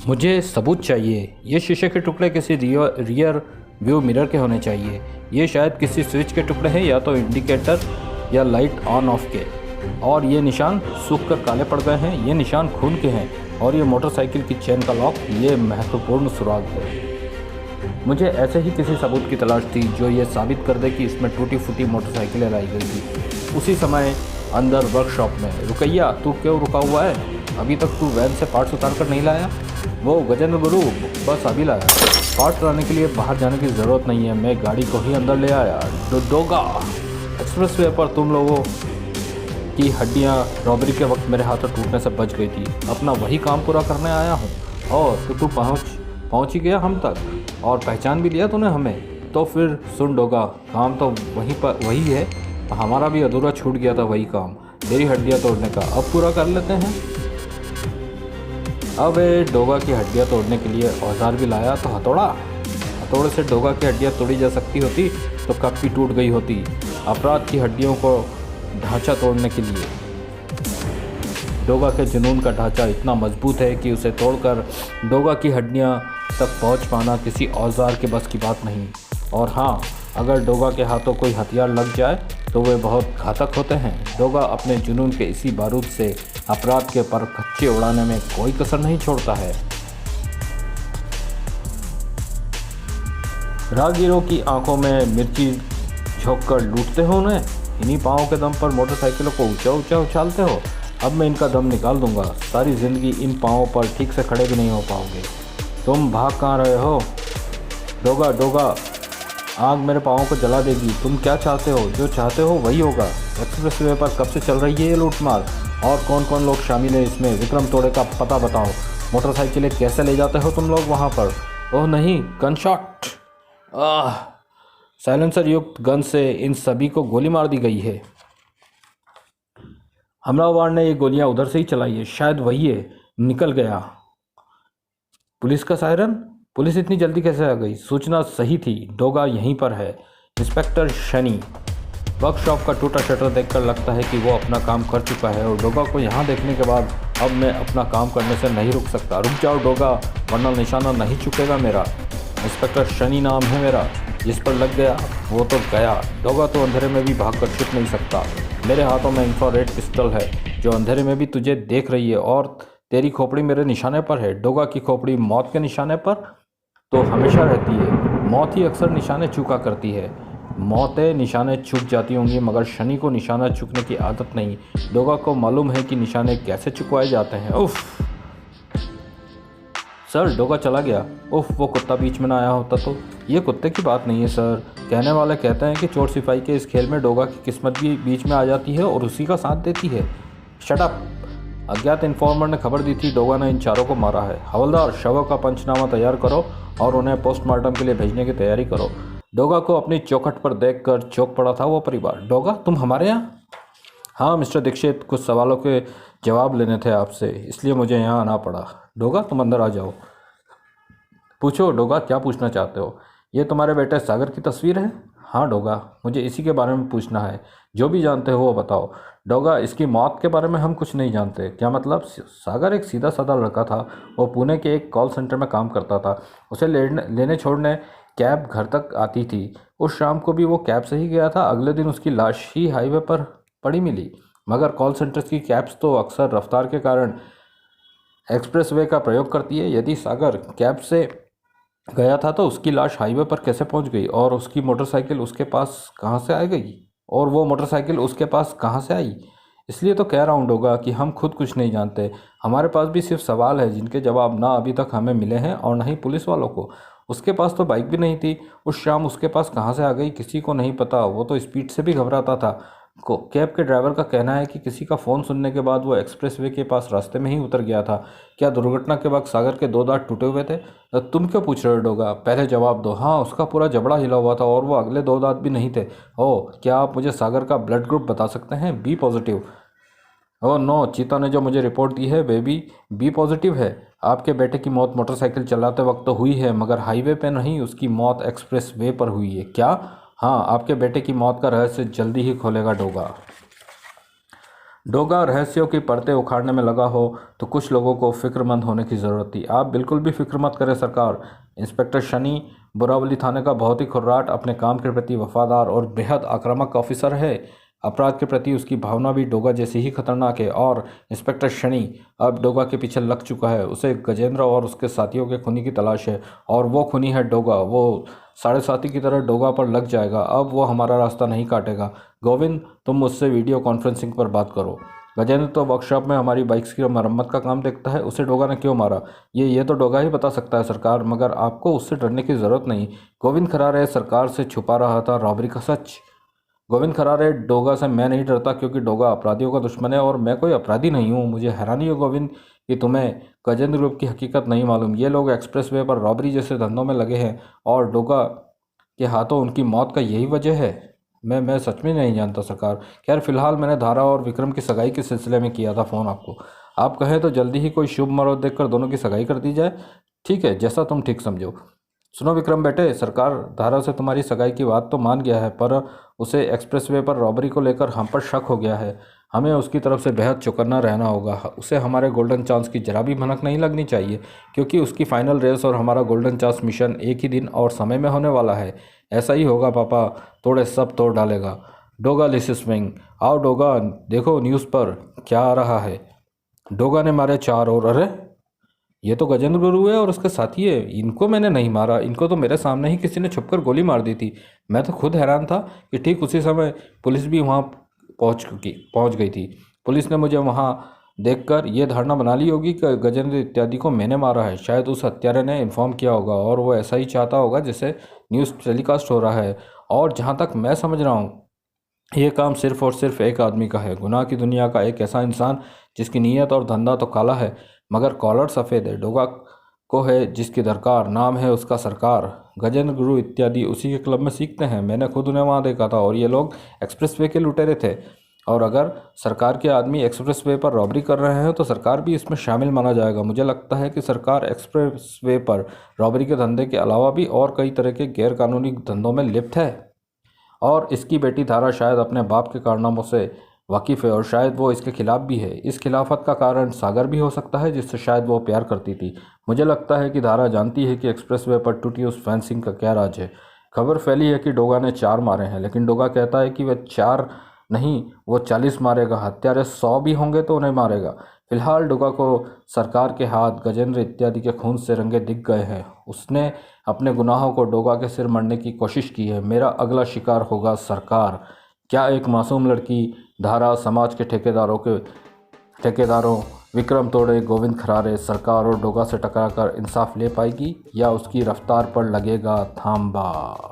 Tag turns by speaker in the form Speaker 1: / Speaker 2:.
Speaker 1: मुझे सबूत चाहिए। ये शीशे के टुकड़े किसी रियर व्यू मिरर के होने चाहिए। ये शायद किसी स्विच के टुकड़े हैं, या तो इंडिकेटर या लाइट ऑन ऑफ के। और ये निशान सूख कर काले पड़ गए हैं। ये निशान खून के हैं। और ये मोटरसाइकिल की चेन का लॉक, ये महत्वपूर्ण सुराग है। मुझे ऐसे ही किसी सबूत की तलाश थी जो ये साबित कर दे कि इसमें टूटी फूटी मोटरसाइकिलें लाई गई थी। उसी समय अंदर वर्कशॉप में, रुकैया तू क्यों रुका हुआ है? अभी तक तू वैन से पार्ट्स उतार कर नहीं लाया? वो गजेंद्र गुरु, बस अभी लाया। पार्ट्स लाने के लिए बाहर जाने की ज़रूरत नहीं है, मैं गाड़ी को ही अंदर ले आया। डोगा एक्सप्रेसवे पर तुम लोगों की हड्डियाँ रॉबरी के वक्त मेरे हाथों टूटने से बच गई थी। अपना वही काम पूरा करने आया हूँ। और तो तू पहुँच ही गया हम तक, और पहचान भी लिया तूने हमें। तो फिर सुन डोगा, काम तो वही है। हमारा भी अधूरा छूट गया था वही काम, तेरी हड्डियाँ तोड़ने का। अब पूरा कर लेते हैं। अब डोगा की हड्डियाँ तोड़ने के लिए औजार भी लाया, तो हथौड़े से डोगा की हड्डियाँ तोड़ी जा सकती होती तो कब की टूट गई होती। अपराध की हड्डियों को ढांचा तोड़ने के लिए डोगा के जुनून का ढांचा इतना मजबूत है कि उसे तोड़कर डोगा की हड्डियाँ तक पहुँच पाना किसी औजार के बस की बात नहीं। और हाँ, अगर डोगा के हाथों कोई हथियार लग जाए तो वे बहुत घातक होते हैं। डोगा अपने जुनून के इसी बारूद से अपराध के पर कच्चे उड़ाने में कोई कसर नहीं छोड़ता है। राहगीरों की आंखों में मिर्ची झोंककर लूटते हो उन्हें। इन्हीं पाँव के दम पर मोटरसाइकिलों को ऊंचा ऊंचा उछालते हो। अब मैं इनका दम निकाल दूंगा। सारी ज़िंदगी इन पाँवों पर ठीक से खड़े भी नहीं हो पाओगे। तुम भाग कहाँ रहे हो? डोगा, आग मेरे पाँवों को जला देगी। तुम क्या चाहते हो? जो चाहते हो वही होगा। एक्सप्रेसवे पर कब से चल रही है ये लूटमार? और कौन कौन लोग शामिल हैं इसमें? विक्रम तोड़े का पता बताओ। मोटरसाइकिलें कैसे ले जाते हो तुम लोग वहाँ पर? ओह नहीं, गन शॉट। साइलेंसर युक्त गन से इन सभी को गोली मार दी गई है। हमलावर ने ये गोलियां उधर से ही चलाई है, शायद वही है। निकल गया। पुलिस का सायरन? पुलिस इतनी जल्दी कैसे आ गई? सूचना सही थी, डोगा यहीं पर है। इंस्पेक्टर शनि। वर्कशॉप का टूटा शटर देखकर लगता है कि वो अपना काम कर चुका है, और डोगा को यहाँ देखने के बाद अब मैं अपना काम करने से नहीं रुक सकता। रुक जाओ डोगा, वरना निशाना नहीं चुकेगा मेरा। इंस्पेक्टर शनि नाम है मेरा। जिस पर लग गया वो तो गया। डोगा तो अंधेरे में भी भाग कर छुप नहीं सकता। मेरे हाथों में इंफ्रारेड पिस्टल है जो अंधेरे में भी तुझे देख रही है, और तेरी खोपड़ी मेरे निशाने पर है। डोगा की खोपड़ी मौत के निशाने पर तो हमेशा रहती है। मौत ही अक्सर निशाने चूका करती है। मौतें निशाने चूक जाती होंगी, मगर शनि को निशाना चूकने की आदत नहीं। डोगा को मालूम है कि निशाने कैसे चुकवाए जाते हैं। उफ सर, डोगा चला गया। उफ, वो कुत्ता बीच में ना आया होता तो। ये कुत्ते की बात नहीं है सर। कहने वाले कहते हैं कि चोर सिपाही के इस खेल में डोगा की किस्मत भी बीच में आ जाती है और उसी का साथ देती है। Shut up. अज्ञात इन्फॉर्मर ने खबर दी थी डोगा ने इन चारों को मारा है। हवलदार, शवों का पंचनामा तैयार करो और उन्हें पोस्टमार्टम के लिए भेजने की तैयारी करो। डोगा को अपनी चौखट पर देखकर चौंक पड़ा था वो परिवार। डोगा, तुम हमारे यहाँ? हाँ मिस्टर दीक्षित, कुछ सवालों के जवाब लेने थे आपसे, इसलिए मुझे यहाँ आना पड़ा। डोगा, तुम अंदर आ जाओ। पूछो डोगा, क्या पूछना चाहते हो? ये तुम्हारे बेटे सागर की तस्वीर है? हाँ डोगा, मुझे इसी के बारे में पूछना है। जो भी जानते हो वो बताओ। डोगा, इसकी मौत के बारे में हम कुछ नहीं जानते। क्या मतलब? सागर एक सीधा साधा लड़का था। वो पुणे के एक कॉल सेंटर में काम करता था। उसे लेने छोड़ने कैब घर तक आती थी। उस शाम को भी वो कैब से ही गया था। अगले दिन उसकी लाश ही हाईवे पर पड़ी मिली। मगर कॉल सेंटर्स की कैब्स तो अक्सर रफ्तार के कारण एक्सप्रेसवे का प्रयोग करती है। यदि सागर कैब से गया था तो उसकी लाश हाईवे पर कैसे पहुंच गई? और उसकी मोटरसाइकिल उसके पास कहां से आ गई? और वो मोटरसाइकिल उसके पास कहां से आई? इसलिए तो कह रहा हूँ डोगा कि हम खुद कुछ नहीं जानते। हमारे पास भी सिर्फ सवाल है जिनके जवाब ना अभी तक हमें मिले हैं और ना ही पुलिस वालों को। उसके पास तो बाइक भी नहीं थी। उस शाम उसके पास कहाँ से आ गई किसी को नहीं पता। वो तो स्पीड से भी घबराता था। कैब के ड्राइवर का कहना है कि किसी का फ़ोन सुनने के बाद वो एक्सप्रेसवे के पास रास्ते में ही उतर गया था। क्या दुर्घटना के वक्त सागर के 2 दांत टूटे हुए थे? तुम क्यों पूछ रहे हो डोगा? पहले जवाब दो। हाँ, उसका पूरा जबड़ा हिला हुआ था और वो अगले 2 दांत भी नहीं थे। ओह, क्या आप मुझे सागर का ब्लड ग्रुप बता सकते हैं? B positive. ओह नो, चीता ने जो मुझे रिपोर्ट दी है बेबी बी पॉजिटिव है। आपके बेटे की मौत मोटरसाइकिल चलाते वक्त तो हुई है, मगर हाईवे पे नहीं। उसकी मौत एक्सप्रेस वे पर हुई है। क्या? हाँ, आपके बेटे की मौत का रहस्य जल्दी ही खोलेगा डोगा। डोगा रहस्यों की परतें उखाड़ने में लगा हो तो कुछ लोगों को फिक्रमंद होने की ज़रूरत थी। आप बिल्कुल भी फिक्र मत करें सरकार। इंस्पेक्टर शनि बोरावली थाने का बहुत ही खुर्राट, अपने काम के प्रति वफादार और बेहद आक्रामक ऑफिसर है। अपराध के प्रति उसकी भावना भी डोगा जैसी ही खतरनाक है और इंस्पेक्टर शनि अब डोगा के पीछे लग चुका है। उसे गजेंद्र और उसके साथियों के खूनी की तलाश है और वो खूनी है डोगा। वो साढ़े साथी की तरह डोगा पर लग जाएगा। अब वो हमारा रास्ता नहीं काटेगा। गोविंद, तुम मुझसे वीडियो कॉन्फ्रेंसिंग पर बात करो। गजेंद्र तो वर्कशॉप में हमारी बाइक्स की मरम्मत का काम देखता है। उसे डोगा ने क्यों मारा ये तो डोगा ही बता सकता है सरकार, मगर आपको उससे डरने की ज़रूरत नहीं। गोविंद खरारे सरकार से छुपा रहा था रॉबरी का सच। गोविंद खरारे, डोगा से मैं नहीं डरता क्योंकि डोगा अपराधियों का दुश्मन है और मैं कोई अपराधी नहीं हूँ। मुझे हैरानी है गोविंद कि तुम्हें गजेंद्र ग्रुप की हकीकत नहीं मालूम। ये लोग एक्सप्रेसवे पर रॉबरी जैसे धंधों में लगे हैं और डोगा के हाथों उनकी मौत का यही वजह है। मैं सच में नहीं जानता सरकार। खैर फिलहाल मैंने धारा और विक्रम की सगाई के सिलसिले में किया था फ़ोन आपको। आप कहें तो जल्दी ही कोई शुभ मुहूर्त देखकर दोनों की सगाई कर दी जाए। ठीक है, जैसा तुम ठीक समझो। सुनो विक्रम बेटे, सरकार धारा से तुम्हारी सगाई की बात तो मान गया है, पर उसे एक्सप्रेसवे पर रॉबरी को लेकर हम पर शक हो गया है। हमें उसकी तरफ से बेहद चौकन्ना रहना होगा। उसे हमारे गोल्डन चांस की जरा भी भनक नहीं लगनी चाहिए क्योंकि उसकी फाइनल रेस और हमारा गोल्डन चांस मिशन एक ही दिन और समय में होने वाला है। ऐसा ही होगा पापा, तोड़े सब तोड़ डालेगा। डोगा लिसिस्विंग, आओ डोगा, देखो न्यूज़ पर क्या आ रहा है। डोगा ने मारे 4 और अरे ये तो गजेंद्र गुरु है और उसके साथी है। इनको मैंने नहीं मारा, इनको तो मेरे सामने ही किसी ने छुपकर गोली मार दी थी। मैं तो खुद हैरान था कि ठीक उसी समय पुलिस भी वहाँ पहुँच गई थी। पुलिस ने मुझे वहाँ देखकर ये धारणा बना ली होगी कि गजेंद्र इत्यादि को मैंने मारा है। शायद उस हत्यारे ने इन्फॉर्म किया होगा और वो ऐसा ही चाहता होगा जैसे न्यूज़ टेलीकास्ट हो रहा है। और जहाँ तक मैं समझ रहा हूँ, ये काम सिर्फ और सिर्फ एक आदमी का है, गुनाह की दुनिया का एक ऐसा इंसान जिसकी नीयत और धंधा तो काला है मगर कॉलर सफ़ेद है। डोगा को है जिसकी दरकार, नाम है उसका सरकार। गजेंद्र गुरु इत्यादि उसी के क्लब में सीखते हैं। मैंने खुद उन्हें वहाँ देखा था और ये लोग एक्सप्रेसवे के लुटेरे थे। और अगर सरकार के आदमी एक्सप्रेसवे पर रॉबरी कर रहे हैं तो सरकार भी इसमें शामिल माना जाएगा। मुझे लगता है कि सरकार एक्सप्रेसवे पर रॉबरी के धंधे के अलावा भी और कई तरह के गैरकानूनी धंधों में लिप्त है। और इसकी बेटी धारा शायद अपने बाप के कारनामों से वाकिफ़ है और शायद वो इसके खिलाफ भी है। इस खिलाफत का कारण सागर भी हो सकता है जिससे शायद वो प्यार करती थी। मुझे लगता है कि धारा जानती है कि एक्सप्रेसवे पर टूटी उस फेंसिंग का क्या राज है। खबर फैली है कि डोगा ने 4 मारे हैं, लेकिन डोगा कहता है कि वह 4 नहीं, वो 40 मारेगा। हत्यारे 100 भी होंगे तो उन्हें मारेगा। फिलहाल डोगा को सरकार के हाथ गजेंद्र इत्यादि के खून से रंगे दिख गए हैं। उसने अपने गुनाहों को डोगा के सिर मरने की कोशिश की है। मेरा अगला शिकार होगा सरकार। क्या एक मासूम लड़की धारा समाज के ठेकेदारों विक्रम तोड़े, गोविंद खरारे, सरकार और डोगा से टकराकर इंसाफ ले पाएगी या उसकी रफ्तार पर लगेगा थांबा।